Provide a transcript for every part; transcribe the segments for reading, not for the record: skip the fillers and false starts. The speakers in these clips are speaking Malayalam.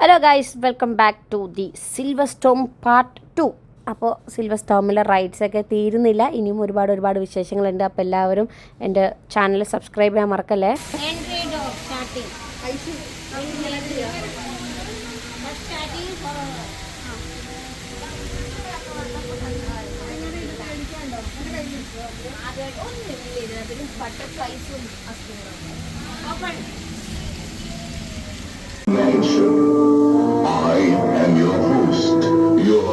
Hello guys, welcome back to the silver storm part 2. അപ്പോൾ സിൽവർ സ്റ്റോമിലെ റൈഡ്സൊക്കെ തീരുന്നില്ല, ഇനിയും ഒരുപാട് വിശേഷങ്ങളുണ്ട്. അപ്പോൾ എല്ലാവരും എൻ്റെ ചാനൽ സബ്സ്ക്രൈബ് ചെയ്യാൻ മറക്കല്ലേ. I am your host, your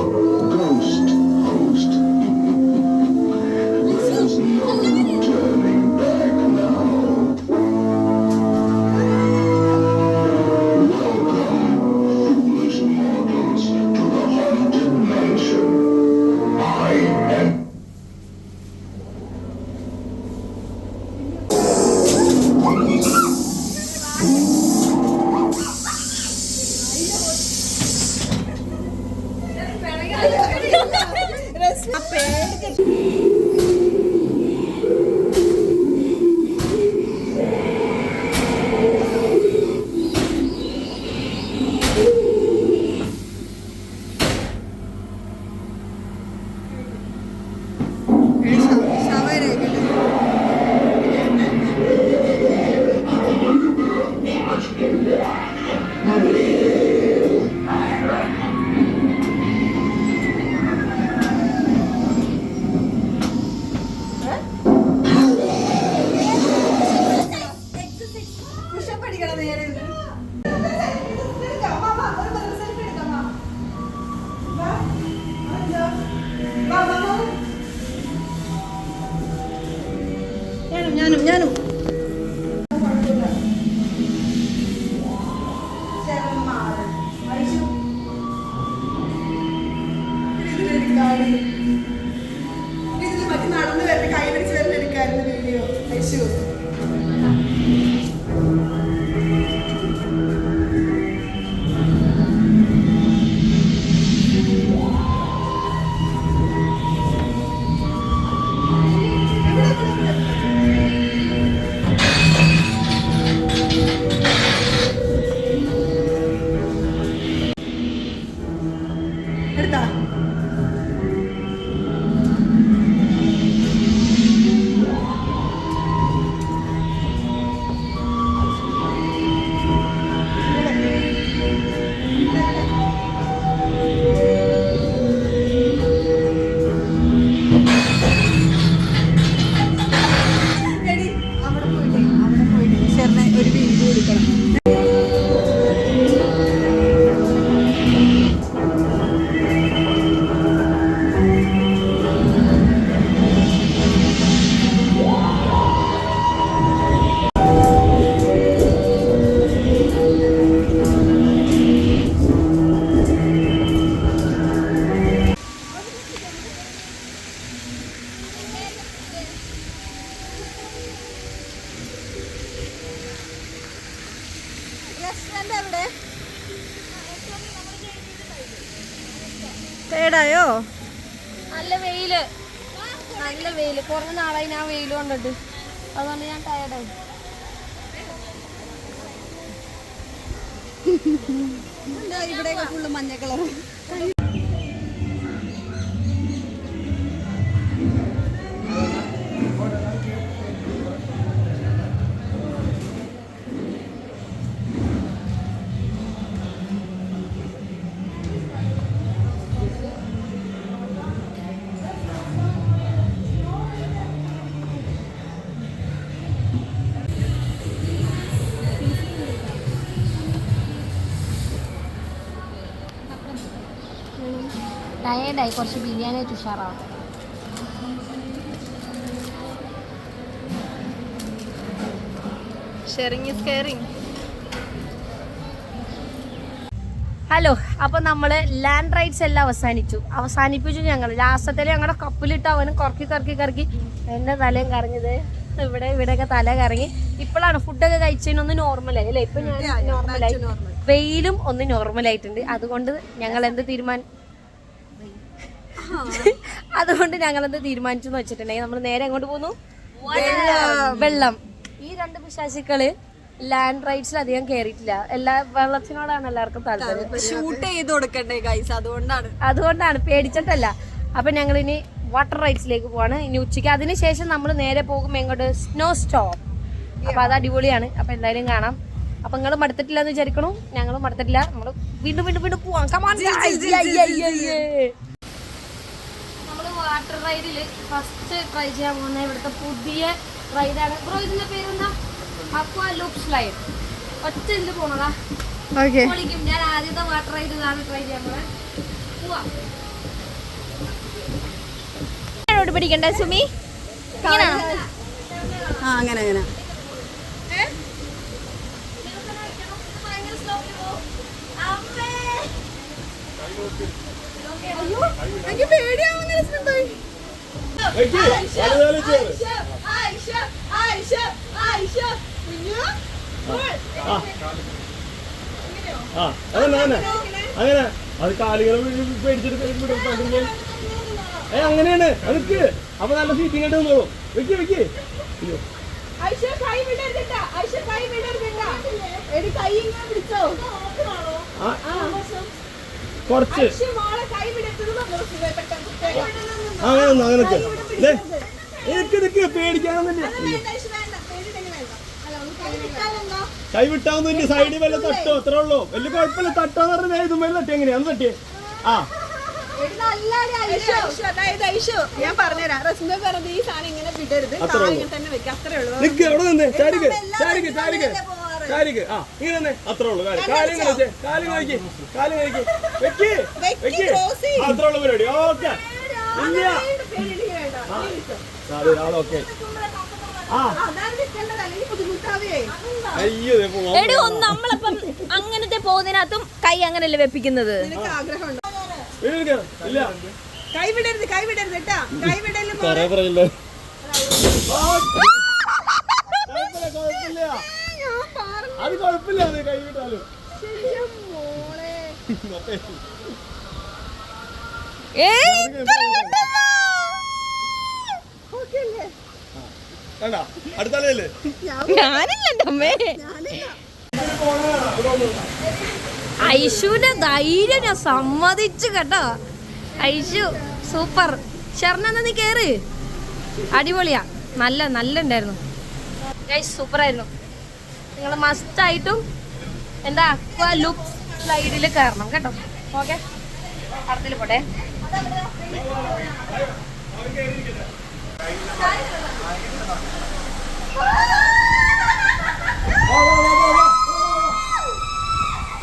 ghost host. There's no turning back now. Welcome, foolish mortals, to the haunted mansion. I am... ഞാനും നടന്നു വരട്ടെ, കൈ പിടിച്ച് വരട്ടെ, എടുക്കായിരുന്നു വീഡിയോ. ഐശു എടുത്താ അവിടെ പോയിട്ട് ചേർന്ന് ഒരു വീഡിയോ എടുക്കണം. ടേഡായോ? നല്ല വെയില് കുറഞ്ഞ നാളായി ഞാൻ വെയിൽ കൊണ്ടിട്ട്, അതുകൊണ്ട് ഞാൻ ടയർഡായി. ഇവിടെയൊക്കെ ഫുള്ള് മഞ്ഞ കളർ. ടയർഡായി, കുറച്ച് ബിരിയാണി വെച്ച് ഉഷാറാവും. Sharing is caring. ഹലോ, അപ്പോൾ നമ്മൾ ലാൻഡ് റൈഡ്സ് എല്ലാം അവസാനിപ്പിച്ചു. ഞങ്ങൾ ലാസ്റ്റത്തിൽ ഞങ്ങളുടെ കപ്പിലിട്ട് അവനും കറക്കി എൻ്റെ തലയും കറങ്ങിയത്, ഇവിടെയൊക്കെ തല കറങ്ങി. ഇപ്പോഴാണ് ഫുഡൊക്കെ കഴിച്ചതിനൊന്ന് നോർമലായി അല്ലേ? ഇപ്പം ഞാൻ നോർമലായി, വെയിലും ഒന്ന് നോർമലായിട്ടുണ്ട്. അതുകൊണ്ട് ഞങ്ങൾ എന്ത് തീരുമാനിച്ചു എന്ന് വെച്ചിട്ടുണ്ടെങ്കിൽ നമ്മൾ നേരെ എങ്ങോട്ട് പോകുന്നു? വെള്ളം. ഈ രണ്ട് പിശാചുക്കള് ലാൻഡ് റൈഡ്സിൽ അധികം കയറിയിട്ടില്ല. എല്ലാ വെള്ളത്തിനോടാണ് എല്ലാവർക്കും താല്പര്യം. ഷൂട്ട് ചെയ്ത് കൊടുക്കണ്ടേ ഗൈസ്, അതുകൊണ്ടാണ് പേടിച്ചിട്ടല്ല. അപ്പൊ ഞങ്ങൾ ഇനി വാട്ടർ റൈഡ്സിലേക്ക് പോവാണ് ഇനി ഉച്ചയ്ക്ക്. അതിനുശേഷം നമ്മൾ നേരെ പോകും എങ്ങോട്ട്, സ്നോ സ്റ്റോം. അപ്പൊ അത് അടിപൊളിയാണ്. അപ്പൊ എന്തായാലും കാണാം. അപ്പൊ നിങ്ങൾ മടുത്തിട്ടില്ല എന്ന് വിചാരിക്കണു. ഞങ്ങളും മടുത്തിട്ടില്ല. നമ്മൾ വീണ്ടും വീണ്ടും വീണ്ടും പോവാം. നമ്മള് വാട്ടർ റൈഡില് ഫസ്റ്റ് ട്രൈ ചെയ്യാൻ പോകുന്ന ഇവിടുത്തെ പുതിയ റൈഡാണ്. ബ്രോ ഇതിന്റെ പേരെന്താ? അക്വാ ലൂപ്പ് സ്ലൈഡ്. ഒറ്റ ഇതിൽ പോണതാ. പൊളിക്കും. ഞാൻ ആദ്യത്തെ വാട്ടർ റൈഡ് ഇതാണ് ട്രൈ ചെയ്യാൻ പോണേ. പോവാ. പിടിക്കണ്ടേ സുമി? അങ്ങനെ അങ്ങനെ എനിക്ക് പേടിയാവുന്നില്ല. അങ്ങനെ അത് കാലുകൾ പേടിച്ചിട്ട് അങ്ങനെയാണ് അതൊക്കെ. അപ്പൊ നല്ല സീറ്റിംഗ് ആയിട്ട് നിന്നോളൂ. വെക്ക് വെക്ക്. അയ്യോ കുറച്ച് അങ്ങനെ അങ്ങനൊക്കെ നിക്ക് പേടിക്കാനൊന്നുമില്ല. കൈ വിട്ടാവുന്നില്ല. സൈഡിൽ വല്ല തട്ടോ അത്രേ ഉള്ളൂ. വലിയ കുഴപ്പമില്ല. തട്ടോന്ന് പറഞ്ഞാൽ ഇതും വല്ല തട്ടി. എങ്ങനെയാന്ന് തട്ടിയേ? ആ ഞാൻ പറഞ്ഞുതരാം. റസ്മ പറഞ്ഞത് ഈ സാധനം ഇങ്ങനെ വിടരുത്, ഇങ്ങനെ തന്നെ വെക്കാം. അത്രേ ഉള്ളൂ. നിക്ക് എവിടെ നിന്ന് ചാരിക്ക് ചാരിക്ക് ചാരിക്ക് ചാരിക്ക്. ആ ഇങ്ങനെ തന്നെ അത്രേ ഉള്ളൂ. കാലും കഴിച്ച് കാലും കഴിക്ക് കാലും കഴിക്ക് വെക്ക് വെക്ക്. അത്രേ ഉള്ളൂ പരിപാടി. ഓക്കെ ഇല്ല ഓക്കെ. എടോ നമ്മളിപ്പം അങ്ങനത്തെ പോകുന്നതിനകത്തും കൈ അങ്ങനല്ലേ വെപ്പിക്കുന്നത്? ഇല്ല കൈവിടരുത് കൈവിടരുത് കേട്ടാ. കൈവിടല് അത് കുഴപ്പമില്ല. അത് കൈ വിട്ടാലും കണ്ടാ അടുത്തല്ലേ ഐഷുവിന്റെ ധൈര്യം ഞാൻ സമ്മതിച്ചു കേട്ടോ. ഐഷു സൂപ്പർ. ഷർണ നീ കേറ്. അടിപൊളിയാ. നല്ല ഉണ്ടായിരുന്നു. സൂപ്പർ ആയിരുന്നു. നിങ്ങൾ മസ്റ്റായിട്ടും എന്താ അക്വാ ലൂപ്പ് സ്ലൈഡിൽ കയറണം കേട്ടോ. ഓക്കെ അടുത്തിൽ പോട്ടെ.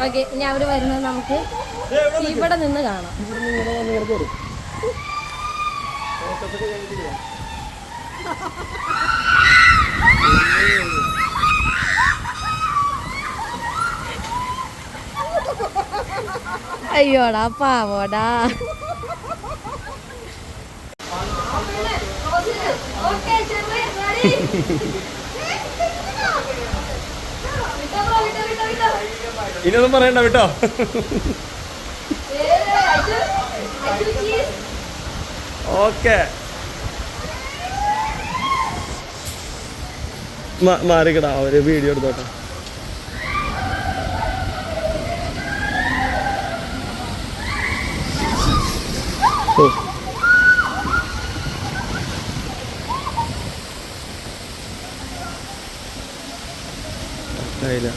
ഓക്കെ ഇനി അവര് വരുന്നത് നമുക്ക് ഇവിടെ നിന്ന് കാണാം. അയ്യോടാ പാവോടാ. ഇനിയൊന്നും പറയണ്ട കേട്ടോ. ഓക്കെ മാറിക്കടാ. അവര് വീഡിയോ എടുത്തോട്ടെ. ഇല്ല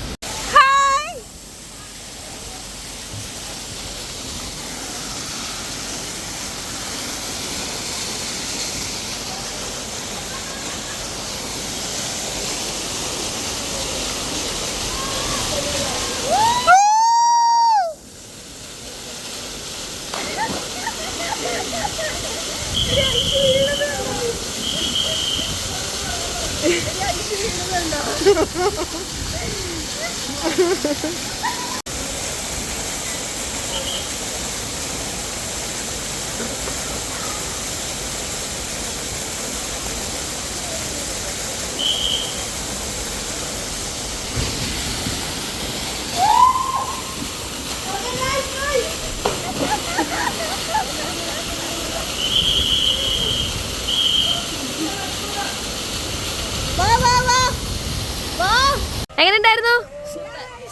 എങ്ങനെയുണ്ടായിരുന്നു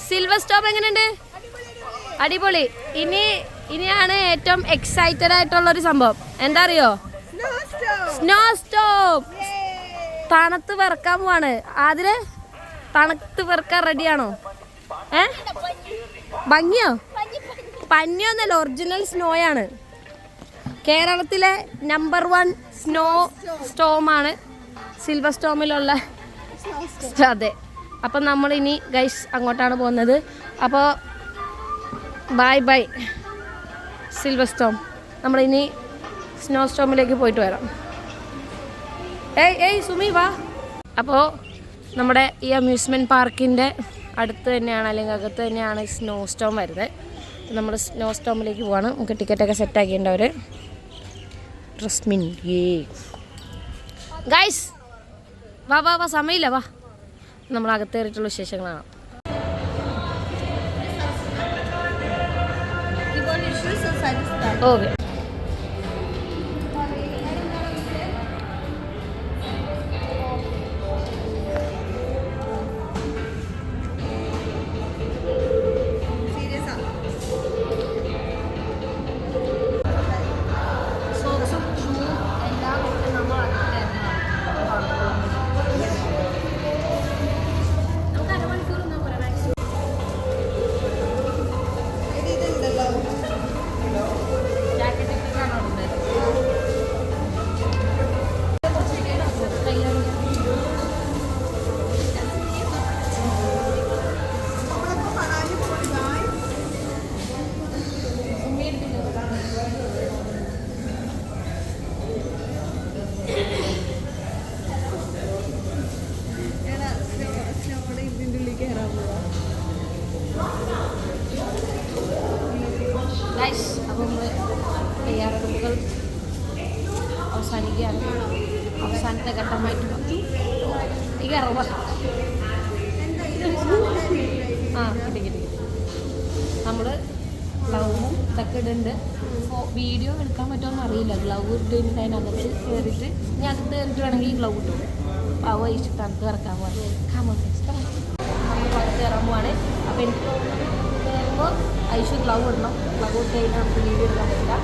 സിൽവർ സ്റ്റോം? എങ്ങനെയുണ്ട്? അടിപൊളി. ഇനിയാണ് ഏറ്റവും എക്സൈറ്റഡ് ആയിട്ടുള്ള ഒരു സംഭവം. എന്താ അറിയോ? Snow Storm. തണുത്ത് വിറക്കാൻ പോവാണ്. അതിന് തണുത്ത് വിറക്കാൻ റെഡിയാണോ? ഭംഗിയോ? പഞ്ഞിയൊന്നല്ല, ഒറിജിനൽ സ്നോയാണ്. കേരളത്തിലെ നമ്പർ 1 സ്നോ സ്റ്റോമാണ് സിൽവർ സ്റ്റോമിലുള്ള. അതെ. അപ്പം നമ്മളിനി ഗൈസ് അങ്ങോട്ടാണ് പോകുന്നത്. അപ്പോൾ ബൈ ബൈ സിൽവർ സ്റ്റോം. നമ്മളിനി സ്നോ സ്റ്റോമിലേക്ക് പോയിട്ട് വരാം. ഏയ് സുമി വാ. അപ്പോൾ നമ്മുടെ ഈ അമ്യൂസ്മെൻറ്റ് പാർക്കിൻ്റെ അടുത്ത് തന്നെയാണ്, അല്ലെങ്കിൽ അകത്ത് തന്നെയാണ് ഈ സ്നോ സ്റ്റോം വരുന്നത്. നമ്മൾ സ്നോ സ്റ്റോമിലേക്ക് പോവാണ്. നമുക്ക് ടിക്കറ്റൊക്കെ സെറ്റാക്കിയിട്ടുണ്ടവർ. Trust me. ഗൈസ് വാ വാ വാ, സമയമില്ല, വാ. നമ്മൾ അകത്ത് കയറിയിട്ടുള്ള വിശേഷങ്ങളാണ്. ഓക്കെ. അപ്പോൾ നമ്മൾ തയ്യാറെടുപ്പുകൾ അവസാനിക്കുകയാണ്. അവസാനത്തെ ഘട്ടമായിട്ട് കിട്ടി. നമ്മൾ ഗ്ലൗവും ഇതൊക്കെ ഇടുന്നുണ്ട്. വീഡിയോ എടുക്കാൻ പറ്റുമെന്ന് അറിയില്ല. ഗ്ലൗ ഇട്ടിട്ട് അതിനകത്ത് കയറിയിട്ട് ഇനി അകത്ത് കയറിയിട്ട് വേണമെങ്കിൽ ഗ്ലൗ ഇട്ടു. അപ്പോൾ അവ ഇഷ്ടം തണുത്ത് ഇറക്കാൻ പോകാൻ നമ്മൾ പുറത്ത് കയറാൻ പോവാണ്. അപ്പോൾ എനിക്ക് കയറുമ്പോൾ ഐഷു ഗ്ലൗ ഇടണം. ഗ്ലൗ ഇട്ട് കഴിഞ്ഞാൽ നമുക്ക് വീഡിയോ എടുക്കാൻ പറ്റില്ല.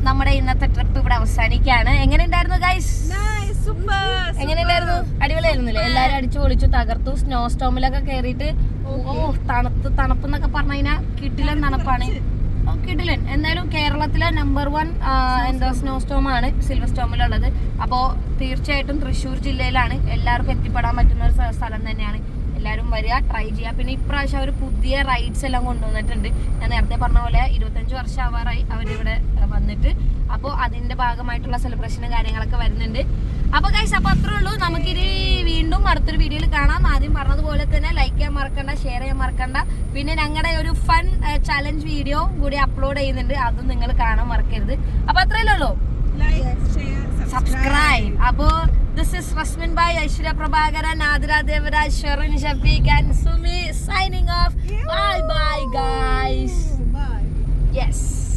നമ്മുടെ ഇന്നത്തെ ട്രിപ്പ് ഇവിടെ അവസാനിക്കുകയാണ്. എങ്ങനെ ഉണ്ടായിരുന്നു ഗൈസ്? എങ്ങനെ ഉണ്ടായിരുന്നു? അടിപൊളിയായിരുന്നില്ലേ? എല്ലാരും അടിച്ചു പൊളിച്ചു തകർത്തു. സ്നോ സ്റ്റോമിലൊക്കെ കയറിയിട്ട് തണുപ്പ് എന്നൊക്കെ പറഞ്ഞു കഴിഞ്ഞാൽ കിടിലൻ തണുപ്പാണ്. കിടിലൻ. എന്തായാലും കേരളത്തിലെ നമ്പർ 1 എന്താ സ്നോ സ്റ്റോമാണ് സിൽവർ സ്റ്റോമിലുള്ളത്. അപ്പോൾ തീർച്ചയായിട്ടും തൃശ്ശൂർ ജില്ലയിലാണ്. എല്ലാവർക്കും എത്തിപ്പെടാൻ പറ്റുന്ന ഒരു സ്ഥലം തന്നെയാണ്. എല്ലാവരും വരിക, ട്രൈ ചെയ്യുക. പിന്നെ ഇപ്രാവശ്യം അവർ പുതിയ റൈഡ്സ് എല്ലാം കൊണ്ടുവന്നിട്ടുണ്ട്. ഞാൻ നേരത്തെ പറഞ്ഞ പോലെ 25 വർഷം ആവാറായി അവരിവിടെ വന്നിട്ട്. അപ്പോൾ അതിൻ്റെ ഭാഗമായിട്ടുള്ള സെലിബ്രേഷനും കാര്യങ്ങളൊക്കെ വരുന്നുണ്ട്. അപ്പോൾ ഗൈസ്, അപ്പോൾ അത്രേ ഉള്ളൂ. നമുക്കിനി വീണ്ടും അടുത്തൊരു വീഡിയോയിൽ കാണാം. ആദ്യം പറഞ്ഞതുപോലെ തന്നെ ലൈക്ക് ചെയ്യാൻ മറക്കണ്ട, ഷെയർ ചെയ്യാൻ മറക്കണ്ട. പിന്നെ ഞങ്ങളുടെ ഒരു ഫൺ ചലഞ്ച് വീഡിയോ കൂടി അപ്ലോഡ് ചെയ്യുന്നുണ്ട്. അതും നിങ്ങൾ കാണാൻ മറക്കരുത്. അപ്പോൾ അത്രയല്ലേ ഉള്ളൂ. സബ്സ്ക്രൈബ്. അപ്പോൾ this is Rasmin by Aishwarya Prabhakaran, Adra Devaraj, Sharun Shafiq and Sumi signing off. Bye bye guys. Bye. Yes.